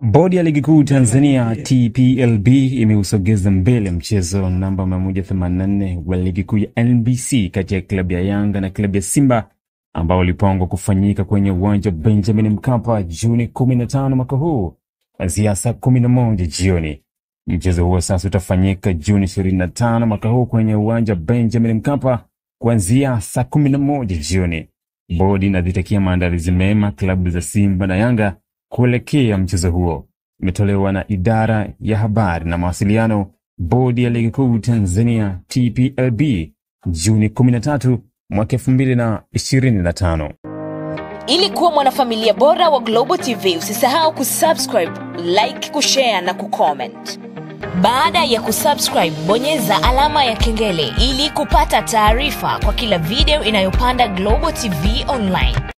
Bodi ya Ligi Kuu Tanzania TPLB imeusogeza mbele mchezo namba 184 wa Ligi Kuu ya NBC kati ya klabu ya Yanga na klabu ya Simba ambao ulipangwa kufanyika kwenye uwanja Benjamin Mkapa Juni 15 mwaka huu kuanzia saa 11 jioni. Mchezo huo sasa utafanyika Juni 25 mwaka huu kwenye uwanja Benjamin Mkapa kuanzia saa 11 jioni. Bodi inazitakia maandalizi mema klabu za Simba na Yanga kuelekea mchezo huo. Imetolewa na idara ya habari na mawasiliano Bodi ya Ligi Kuu Tanzania TPLB Juni 13 mwaka 2025. Ili kuwa mwanafamilia bora wa Global TV, usisahau kusubscribe, like, kushare na kucomment. Baada ya kusubscribe, bonyeza alama ya kengele ili kupata taarifa kwa kila video inayopanda Global TV Online.